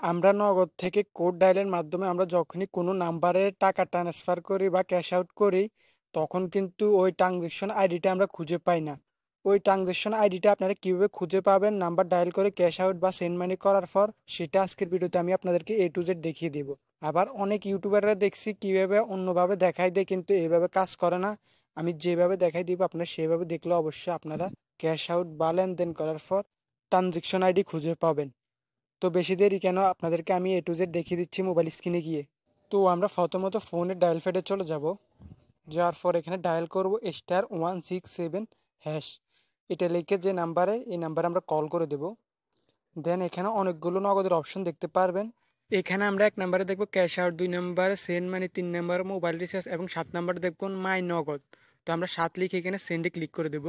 আমরা নগদ থেকে কোড ডায়ালের মাধ্যমে আমরা যখনই কোনো নাম্বারে টাকা ট্রান্সফার করি বা ক্যাশ আউট করি, তখন কিন্তু ওই ট্রানজ্যাকশন আইডিটা আমরা খুঁজে পাই না। ওই ট্রানজ্যাকশন আইডিটা আপনারা কিভাবে খুঁজে পাবেন নাম্বার ডায়াল করে ক্যাশ আউট বা সেন্ড মানি করার পর, সেটা আজকের ভিডিওতে আমি আপনাদেরকে এ টু জেড দেখিয়ে দিব। আবার অনেক ইউটিউবাররা দেখছি কিভাবে অন্যভাবে দেখাই দেয়, কিন্তু এইভাবে কাজ করে না। আমি যেভাবে দেখাই দিব আপনারা সেভাবে দেখলে অবশ্যই আপনারা ক্যাশ আউট বা লেনদেন করার পর ট্রানজ্যাকশন আইডি খুঁজে পাবেন। তো বেশি দেরি কেন, আপনাদেরকে আমি এ টু জেড দেখিয়ে দিচ্ছি মোবাইল স্ক্রিনে গিয়ে। তো আমরা প্রথমত ফোনের ডায়াল প্যাডে চলে যাব। যাওয়ার পর এখানে ডায়াল করব *167#। এটা লিখে যে নাম্বারে, এই নাম্বারে আমরা কল করে দেব। দেন এখানে অনেকগুলো নগদের অপশন দেখতে পারবেন। এখানে আমরা 1 নম্বরে দেখব ক্যাশ আউট, 2 নম্বরে সেন্ড মানি, 3 নম্বরে মোবাইল রিচার্জ এবং 7 নম্বরে দেখব মাই নগদ। তো আমরা 7 লিখে এখানে সেন্ডে ক্লিক করে দেব।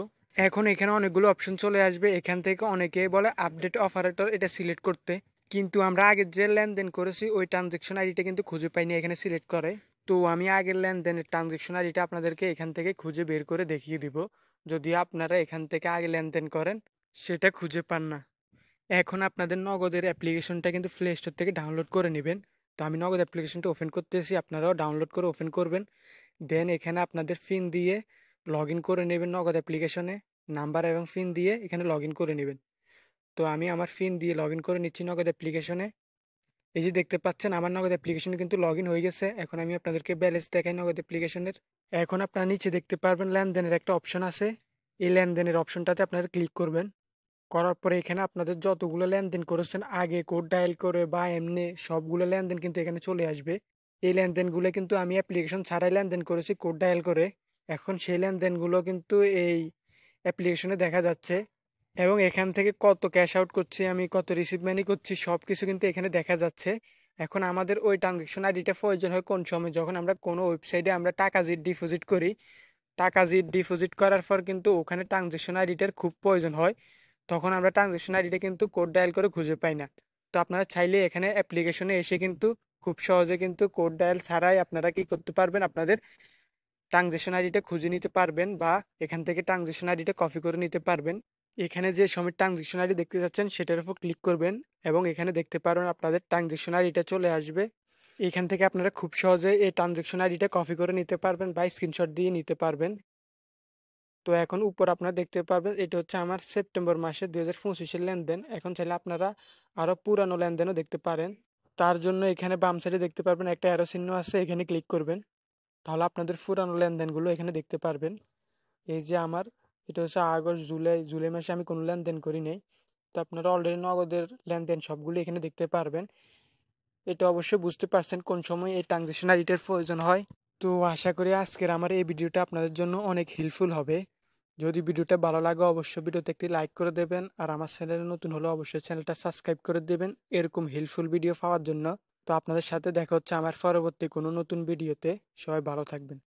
এখন এখানে অনেকগুলো অপশন চলে আসবে। এখান থেকে অনেকেই বলে আপডেট অপারেটর, এটা সিলেক্ট করতে, কিন্তু আমরা আগের যে লেনদেন করেছি ওই ট্রানজ্যাকশন আইডিটা কিন্তু খুঁজে পাইনি এখানে সিলেক্ট করে। তো আমি আগের লেনদেনের ট্রানজ্যাকশন আইডিটা আপনাদেরকে এখান থেকে খুঁজে বের করে দেখিয়ে দিব। যদি আপনারা এখান থেকে আগে লেনদেন করেন সেটা খুঁজে পান না। এখন আপনাদের নগদের অ্যাপ্লিকেশনটা কিন্তু প্লে স্টোর থেকে ডাউনলোড করে নেবেন। তো আমি নগদ অ্যাপ্লিকেশনটা ওপেন করতেছি, আপনারাও ডাউনলোড করে ওপেন করবেন। দেন এখানে আপনাদের পিন দিয়ে লগ ইন করে নেবেন নগদ অ্যাপ্লিকেশনে। নাম্বার এবং পিন দিয়ে এখানে লগ ইন করে নেবেন। তো আমি আমার পিন দিয়ে লগ ইন করে নিচ্ছি নগদ অ্যাপ্লিকেশনে। এই যে দেখতে পাচ্ছেন আমার নগদ অ্যাপ্লিকেশনে কিন্তু লগ ইন হয়ে গেছে। এখন আমি আপনাদেরকে ব্যালেন্স দেখাই নগদ অ্যাপ্লিকেশনের। এখন আপনারা নিচে দেখতে পারবেন লেনদেনের একটা অপশন আছে। এই লেনদেনের অপশনটাতে আপনারা ক্লিক করবেন। করার পরে এখানে আপনাদের যতগুলো লেনদেন করেছেন আগে কোড ডায়াল করে বা এমনি, সবগুলো লেনদেন কিন্তু এখানে চলে আসবে। এই লেনদেনগুলো কিন্তু আমি অ্যাপ্লিকেশন ছাড়াই লেনদেন করেছি কোড ডায়াল করে। এখন সেই লেনদেনগুলো কিন্তু এই অ্যাপ্লিকেশনে দেখা যাচ্ছে, এবং এখান থেকে কত ক্যাশ আউট করছি আমি, কত রিসিভ মানি করছি, সব কিছু কিন্তু এখানে দেখা যাচ্ছে। এখন আমাদের ওই ট্রানজ্যাকশন আইডিটা প্রয়োজন হয় কোন সময়, যখন আমরা কোনো ওয়েবসাইটে আমরা টাকা যে ডিপোজিট করি। টাকা যে ডিপোজিট করার পর কিন্তু ওখানে ট্রানজ্যাকশন আইডিটার খুব প্রয়োজন হয়। তখন আমরা ট্রানজ্যাকশন আইডিটা কিন্তু কোড ডায়াল করে খুঁজে পাই না। তো আপনারা চাইলে এখানে অ্যাপ্লিকেশনে এসে কিন্তু খুব সহজে কিন্তু কোড ডায়াল ছাড়াই আপনারা কি করতে পারবেন, আপনাদের ট্রানজ্যাকশন আইডিটা খুঁজে নিতে পারবেন, বা এখান থেকে ট্রানজ্যাকশন আইডিটা কপি করে নিতে পারবেন। এখানে যে সময় ট্রানজ্যাকশন আইডি দেখতে যাচ্ছেন সেটার উপর ক্লিক করবেন, এবং এখানে দেখতে পারবেন আপনাদের ট্রানজ্যাকশন আইডিটা চলে আসবে। এখান থেকে আপনারা খুব সহজে এই ট্রানজ্যাকশন আইডিটা কপি করে নিতে পারবেন বা স্ক্রিনশট দিয়ে নিতে পারবেন। তো এখন উপর আপনারা দেখতে পারবেন এটা হচ্ছে আমার সেপ্টেম্বর মাসে 2025-এর লেনদেন। এখন চাইলে আপনারা আরও পুরানো লেনদেনও দেখতে পারেন। তার জন্য এখানে বাম সাইডে দেখতে পারবেন একটা অ্যারো চিহ্ন আছে, এখানে ক্লিক করবেন। তাহলে আপনাদের পুরানো লেনদেনগুলো এখানে দেখতে পারবেন। এই যে আমার এটা হচ্ছে আগস্ট, জুলাই, জুলাই মাসে আমি কোনো লেনদেন করি নাই। তো আপনারা অলরেডি নগদের লেনদেন সবগুলো এখানে দেখতে পারবেন। এটা অবশ্যই বুঝতে পারছেন কোন সময় এই ট্রানজ্যাকশন আইডিটার প্রয়োজন হয়। তো আশা করি আজকের আমার এই ভিডিওটা আপনাদের জন্য অনেক হেল্পফুল হবে। যদি ভিডিওটা ভালো লাগে অবশ্যই ভিডিওতে একটি লাইক করে দেবেন, আর আমার চ্যানেলে নতুন হলে অবশ্যই চ্যানেলটা সাবস্ক্রাইব করে দেবেন এরকম হেল্পফুল ভিডিও পাওয়ার জন্য। তো আপনাদের সাথে দেখা হচ্ছে আমার পরবর্তী কোনো নতুন ভিডিওতে। সবাই ভালো থাকবেন।